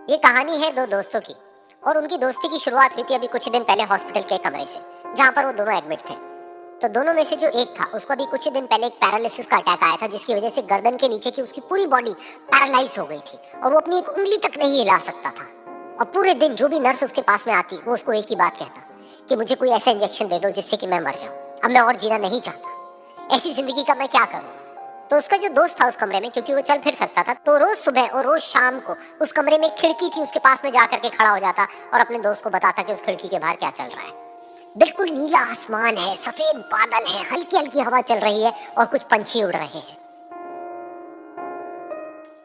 ये कहानी है दो दोस्तों की। और उनकी दोस्ती की शुरुआत हुई थी अभी कुछ दिन पहले हॉस्पिटल के कमरे से, जहाँ पर वो दोनों एडमिट थे। तो दोनों में से जो एक था, उसको अभी कुछ दिन पहले एक पैरालिसिस का अटैक आया था, जिसकी वजह से गर्दन के नीचे की उसकी पूरी बॉडी पैरालाइज हो गई थी और वो अपनी एक उंगली तक नहीं हिला सकता था। और पूरे दिन जो भी नर्स उसके पास में आती, वो उसको एक ही बात कहता कि मुझे कोई ऐसा इंजेक्शन दे दो जिससे कि मैं मर जाऊं, अब मैं और जीना नहीं चाहता, ऐसी जिंदगी का मैं क्या करूं। तो उसका जो दोस्त था उस कमरे में, क्योंकि वो चल फिर सकता था, तो रोज सुबह और रोज शाम को उस कमरे में एक खिड़की थी, उसके पास में जाकर के खड़ा हो जाता और अपने दोस्त को बताता कि उस खिड़की के बाहर क्या चल रहा है। बिल्कुल नीला आसमान है, सफेद बादल है, हल्की हल्की हवा चल रही है और कुछ पंछी उड़ रहे हैं।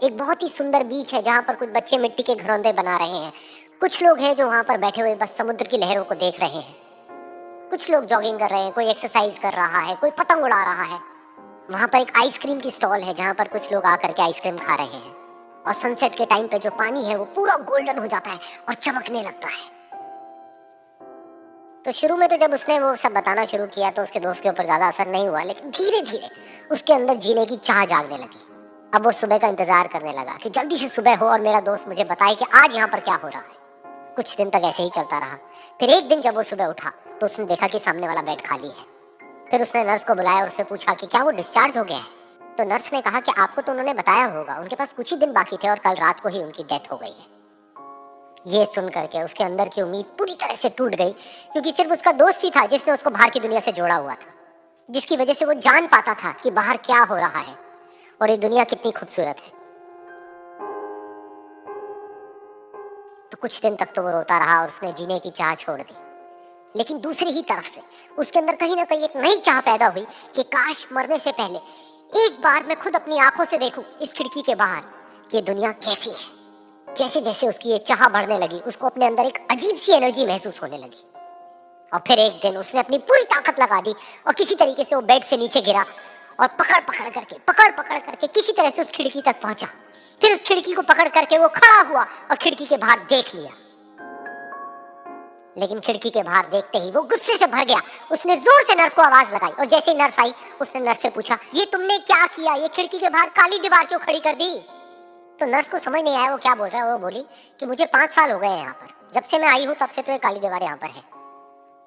एक बहुत ही सुंदर बीच है जहाँ पर कुछ बच्चे मिट्टी के घरौंदे बना रहे हैं। कुछ लोग हैं जो वहाँ पर बैठे हुए बस समुद्र की लहरों को देख रहे हैं। कुछ लोग जॉगिंग कर रहे हैं, कोई एक्सरसाइज कर रहा है, कोई पतंग उड़ा रहा है। वहाँ पर एक आइसक्रीम की स्टॉल है जहाँ पर कुछ लोग आकर के आइसक्रीम खा रहे हैं। और सनसेट के टाइम पे जो पानी है वो पूरा गोल्डन हो जाता है और चमकने लगता है। तो शुरू में तो जब उसने वो सब बताना शुरू किया तो उसके दोस्त के ऊपर ज्यादा असर नहीं हुआ, लेकिन धीरे धीरे उसके अंदर जीने की चाह जागने लगी। अब वो सुबह का इंतजार करने लगा कि जल्दी से सुबह हो और मेरा दोस्त मुझे बताए कि आज यहाँ पर क्या हो रहा है। कुछ दिन तक ऐसे ही चलता रहा। फिर एक दिन जब वो सुबह उठा तो उसने देखा कि सामने वाला बेड खाली है। फिर उसने नर्स को बुलाया और उससे पूछा कि क्या वो डिस्चार्ज हो गया है। तो नर्स ने कहा कि आपको तो उन्होंने बताया होगा, उनके पास कुछ ही दिन बाकी थे और कल रात को ही उनकी डेथ हो गई है। ये सुन करके उसके अंदर की उम्मीद पूरी तरह से टूट गई, क्योंकि सिर्फ उसका दोस्त ही था जिसने उसको बाहर की दुनिया से जोड़ा हुआ था, जिसकी वजह से वो जान पाता था कि बाहर क्या हो रहा है और ये दुनिया कितनी खूबसूरत है। तो कुछ दिन तक तो वो रोता रहा और उसने जीने की चाह छोड़ दी। लेकिन दूसरी ही तरफ से उसके अंदर कहीं ना कहीं एक नई चाह पैदा हुई कि काश मरने से पहले एक बार मैं खुद अपनी आंखों से देखूं इस खिड़की के बाहर कि दुनिया कैसी है। जैसे जैसे उसकी ये चाह बढ़ने लगी, उसको अपने अंदर एक अजीब सी एनर्जी महसूस होने लगी। और फिर एक दिन उसने अपनी पूरी ताकत लगा दी और किसी तरीके से वो बेड से नीचे गिरा और पकड़ पकड़ करके किसी तरह से उस खिड़की तक पहुंचा। फिर उस खिड़की को पकड़ करके वो खड़ा हुआ और खिड़की के बाहर देख लिया। लेकिन खिड़की के बाहर देखते ही वो गुस्से से भर गया। उसने जोर से नर्स को आवाज लगाई और जैसे ही नर्स आई उसने नर्स से पूछा, ये तुमने क्या किया, ये खिड़की के बाहर काली दीवार क्यों खड़ी कर दी। तो नर्स को समझ नहीं आया वो क्या बोल रहा है। वो बोली कि मुझे 5 साल हो गए हैं यहाँ पर, जब से मैं आई हूँ तब से तो ये काली दीवार यहाँ पर है।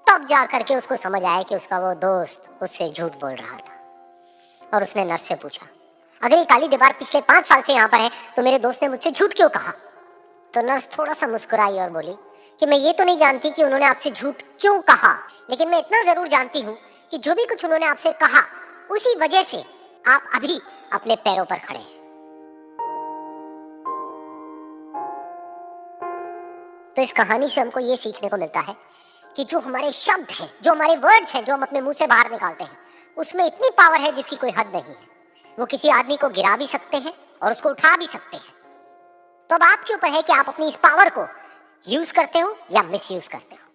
तब जा करके उसको समझ आया कि उसका वो दोस्त उससे झूठ बोल रहा था। और उसने नर्स से पूछा, अगर ये काली दीवार पिछले 5 साल से यहाँ पर है तो मेरे दोस्त ने मुझसे झूठ क्यों कहा। तो नर्स थोड़ा सा मुस्कुराई और बोली कि मैं ये तो नहीं जानती कि उन्होंने आपसे झूठ क्यों कहा, लेकिन मैं इतना जरूर जानती हूँ कि जो भी कुछ उन्होंने आपसे कहा उसी वजह से आप अभी अपने पैरों पर खड़े हैं। तो इस कहानी से हमको ये सीखने को मिलता है कि जो हमारे शब्द हैं, जो हमारे वर्ड्स हैं, जो हम अपने मुंह से बाहर निकालते हैं, उसमें इतनी पावर है जिसकी कोई हद नहीं है। वो किसी आदमी को गिरा भी सकते हैं और उसको उठा भी सकते हैं। तो अब आपके ऊपर है कि आप अपनी इस पावर को यूज करते हो या मिस यूज करते हो।